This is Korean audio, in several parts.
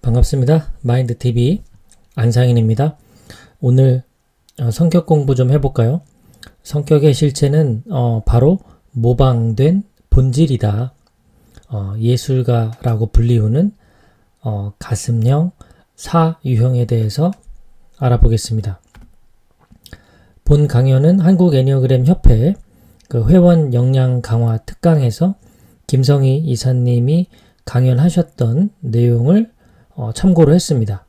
반갑습니다. 마인드TV 안상인입니다. 오늘 성격 공부 좀 해볼까요? 성격의 실체는 바로 모방된 본질이다. 예술가라고 불리우는 가슴형, 사유형에 대해서 알아보겠습니다. 본 강연은 한국애니어그램 협회 회원 역량 강화 특강에서 김성희 이사님이 강연하셨던 내용을 참고로 했습니다.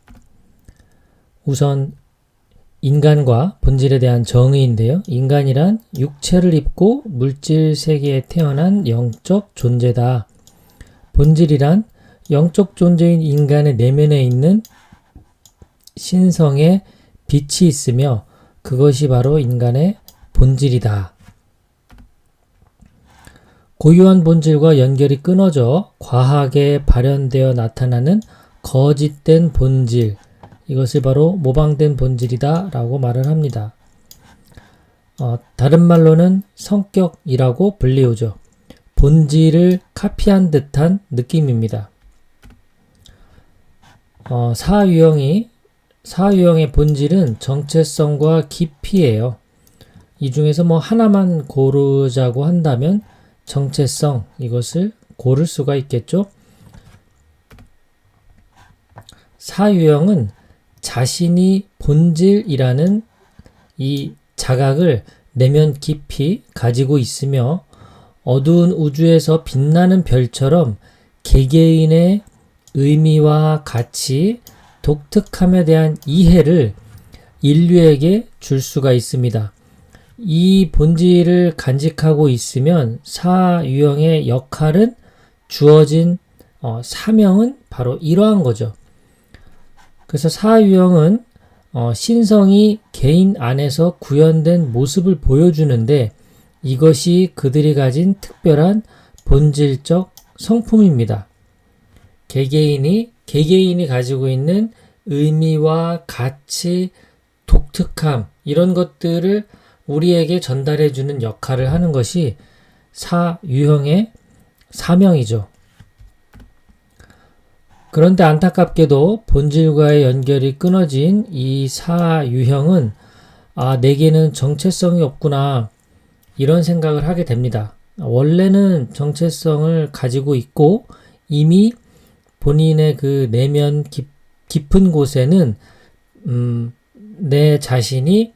우선 인간과 본질에 대한 정의인데요. 인간이란 육체를 입고 물질 세계에 태어난 영적 존재다. 본질이란 영적 존재인 인간의 내면에 있는 신성의 빛이 있으며 그것이 바로 인간의 본질이다. 고유한 본질과 연결이 끊어져 과하게 발현되어 나타나는 거짓된 본질, 이것을 바로 모방된 본질이다 라고 말을 합니다. 다른 말로는 성격이라고 불리우죠. 본질을 카피한 듯한 느낌입니다. 사유형의 본질은 정체성과 깊이예요. 이 중에서 하나만 고르자고 한다면 정체성, 이것을 고를 수가 있겠죠. 사유형은 자신이 본질이라는 이 자각을 내면 깊이 가지고 있으며 어두운 우주에서 빛나는 별처럼 개개인의 의미와 가치, 독특함에 대한 이해를 인류에게 줄 수가 있습니다. 이 본질을 간직하고 있으면 사유형의 역할은 주어진 사명은 바로 이러한 거죠. 그래서 사유형은 신성이 개인 안에서 구현된 모습을 보여주는데 이것이 그들이 가진 특별한 본질적 성품입니다. 개개인이 가지고 있는 의미와 가치, 독특함, 이런 것들을 우리에게 전달해주는 역할을 하는 것이 사유형의 사명이죠. 그런데 안타깝게도 본질과의 연결이 끊어진 이 사유형은 내게는 정체성이 없구나, 이런 생각을 하게 됩니다. 원래는 정체성을 가지고 있고 이미 본인의 그 내면 깊은 곳에는 내 자신이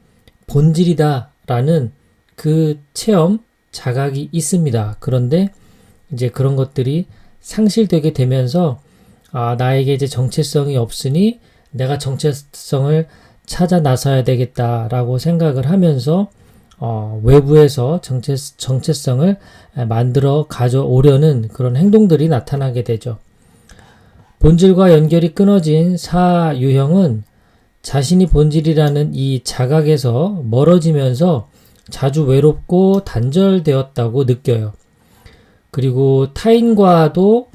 본질이다 라는 그 체험, 자각이 있습니다. 그런데 이제 그런 것들이 상실되게 되면서 나에게 이제 정체성이 없으니 내가 정체성을 찾아 나서야 되겠다라고 생각을 하면서 외부에서 정체성을 만들어 가져오려는 그런 행동들이 나타나게 되죠. 본질과 연결이 끊어진 사유형은 자신이 본질이라는 이 자각에서 멀어지면서 자주 외롭고 단절되었다고 느껴요. 그리고 타인과도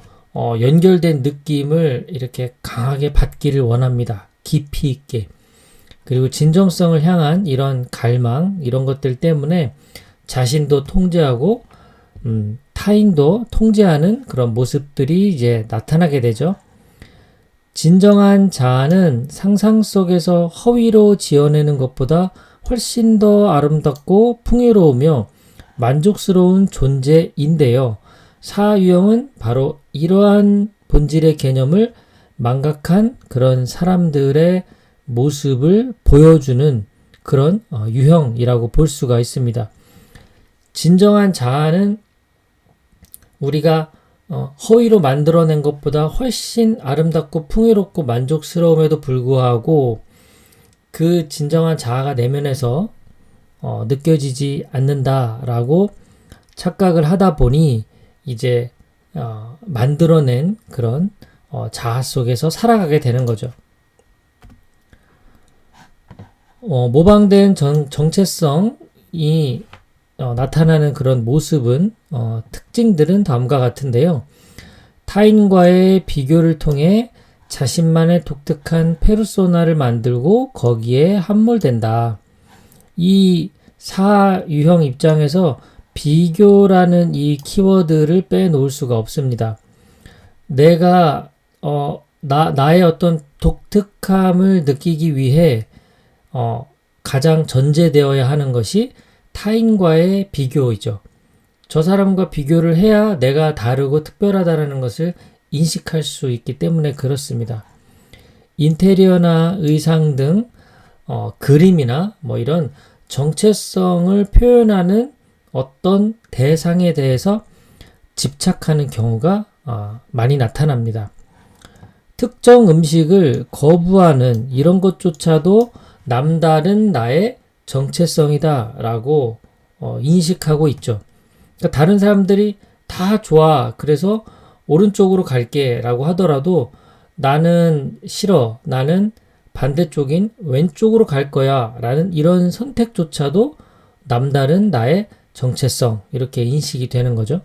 연결된 느낌을 이렇게 강하게 받기를 원합니다. 깊이 있게. 그리고 진정성을 향한 이런 갈망, 이런 것들 때문에 자신도 통제하고 타인도 통제하는 그런 모습들이 이제 나타나게 되죠. 진정한 자아는 상상 속에서 허위로 지어내는 것보다 훨씬 더 아름답고 풍요로우며 만족스러운 존재인데요. 사유형은 바로 이러한 본질의 개념을 망각한 그런 사람들의 모습을 보여주는 그런 유형이라고 볼 수가 있습니다. 진정한 자아는 우리가 허위로 만들어낸 것보다 훨씬 아름답고 풍요롭고 만족스러움에도 불구하고 그 진정한 자아가 내면에서 느껴지지 않는다라고 착각을 하다 보니 이제 만들어낸 그런 자아 속에서 살아가게 되는 거죠. 모방된 정체성이 나타나는 그런 모습은 특징들은 다음과 같은데요. 타인과의 비교를 통해 자신만의 독특한 페르소나를 만들고 거기에 함몰된다. 이 사유형 입장에서 비교라는 이 키워드를 빼놓을 수가 없습니다. 내가 나의 어떤 독특함을 느끼기 위해 가장 전제되어야 하는 것이 타인과의 비교이죠. 저 사람과 비교를 해야 내가 다르고 특별하다는 것을 인식할 수 있기 때문에 그렇습니다. 인테리어나 의상 등 그림이나 뭐 이런 정체성을 표현하는 어떤 대상에 대해서 집착하는 경우가 많이 나타납니다. 특정 음식을 거부하는 이런 것조차도 남다른 나의 정체성이다 라고 인식하고 있죠. 그러니까 다른 사람들이 다 좋아, 그래서 오른쪽으로 갈게 라고 하더라도 나는 싫어, 나는 반대쪽인 왼쪽으로 갈 거야 라는 이런 선택조차도 남다른 나의 정체성, 이렇게 인식이 되는 거죠.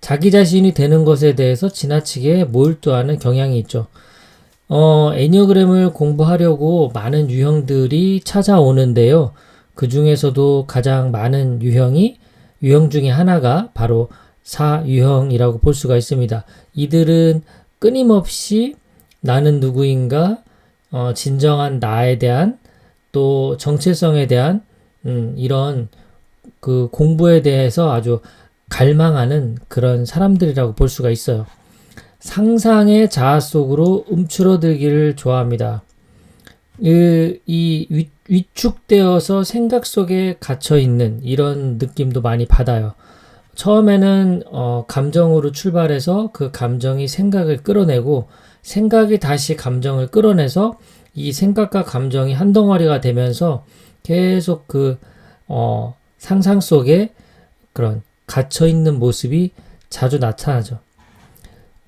자기 자신이 되는 것에 대해서 지나치게 몰두하는 경향이 있죠. 애니어그램을 공부하려고 많은 유형들이 찾아오는데요. 그 중에서도 가장 많은 유형 중에 하나가 바로 4유형이라고 볼 수가 있습니다. 이들은 끊임없이 나는 누구인가, 진정한 나에 대한 또 정체성에 대한 이런 그 공부에 대해서 아주 갈망하는 그런 사람들이라고 볼 수가 있어요. 상상의 자아 속으로 움츠러들기를 좋아합니다. 위축되어서 생각 속에 갇혀 있는 이런 느낌도 많이 받아요. 처음에는 감정으로 출발해서 그 감정이 생각을 끌어내고 생각이 다시 감정을 끌어내서 이 생각과 감정이 한 덩어리가 되면서 계속 그 상상 속에 그런 갇혀있는 모습이 자주 나타나죠.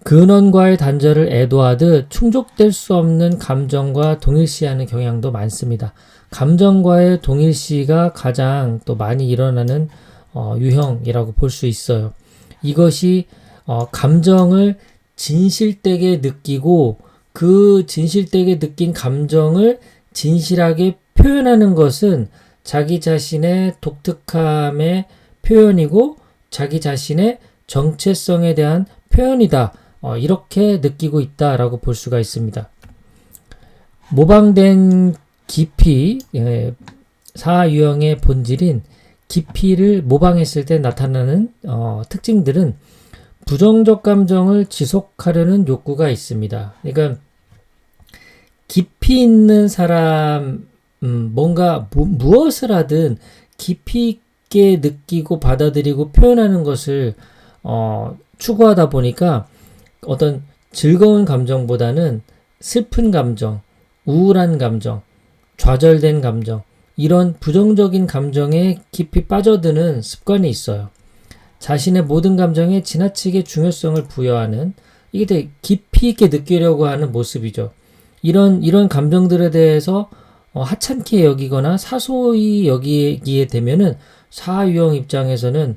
근원과의 단절을 애도하듯 충족될 수 없는 감정과 동일시하는 경향도 많습니다. 감정과의 동일시가 가장 또 많이 일어나는 유형이라고 볼 수 있어요. 이것이 감정을 진실되게 느끼고 그 진실되게 느낀 감정을 진실하게 표현하는 것은 자기 자신의 독특함의 표현이고 자기 자신의 정체성에 대한 표현이다. 이렇게 느끼고 있다라고 볼 수가 있습니다. 모방된 깊이, 4유형의 본질인 깊이를 모방했을 때 나타나는 특징들은 부정적 감정을 지속하려는 욕구가 있습니다. 그러니까 깊이 있는 사람, 뭔가 무엇을 하든 깊이 있게 느끼고 받아들이고 표현하는 것을 추구하다 보니까 어떤 즐거운 감정보다는 슬픈 감정, 우울한 감정, 좌절된 감정, 이런 부정적인 감정에 깊이 빠져드는 습관이 있어요. 자신의 모든 감정에 지나치게 중요성을 부여하는, 이게 되게 깊이 있게 느끼려고 하는 모습이죠. 이런 감정들에 대해서 하찮게 여기거나 사소히 여기게 되면은 사유형 입장에서는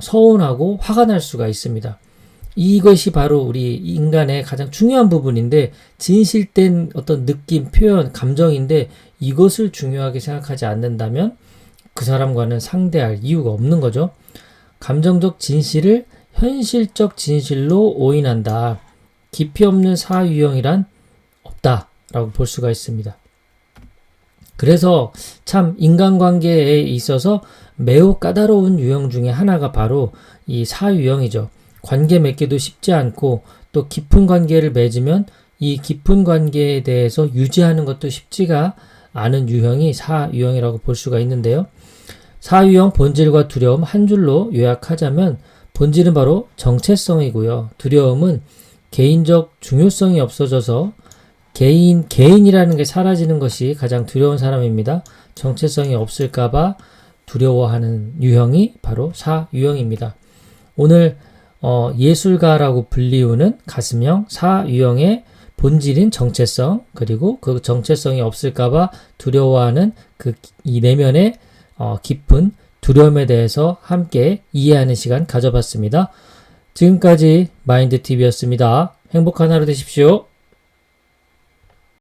서운하고 화가 날 수가 있습니다. 이것이 바로 우리 인간의 가장 중요한 부분인데, 진실된 어떤 느낌, 표현, 감정인데 이것을 중요하게 생각하지 않는다면 그 사람과는 상대할 이유가 없는 거죠. 감정적 진실을 현실적 진실로 오인한다. 깊이 없는 사유형이란 없다라고 볼 수가 있습니다. 그래서 참 인간관계에 있어서 매우 까다로운 유형 중에 하나가 바로 이 사유형이죠. 관계 맺기도 쉽지 않고 또 깊은 관계를 맺으면 이 깊은 관계에 대해서 유지하는 것도 쉽지가 않은 유형이 사유형이라고 볼 수가 있는데요. 사유형 본질과 두려움 한 줄로 요약하자면 본질은 바로 정체성이고요. 두려움은 개인적 중요성이 없어져서 개인이라는 게 사라지는 것이 가장 두려운 사람입니다. 정체성이 없을까봐 두려워하는 유형이 바로 사유형입니다. 오늘 예술가라고 불리우는 가슴형 사유형의 본질인 정체성, 그리고 그 정체성이 없을까봐 두려워하는 이 내면의 깊은 두려움에 대해서 함께 이해하는 시간 가져봤습니다. 지금까지 마인드TV였습니다. 행복한 하루 되십시오.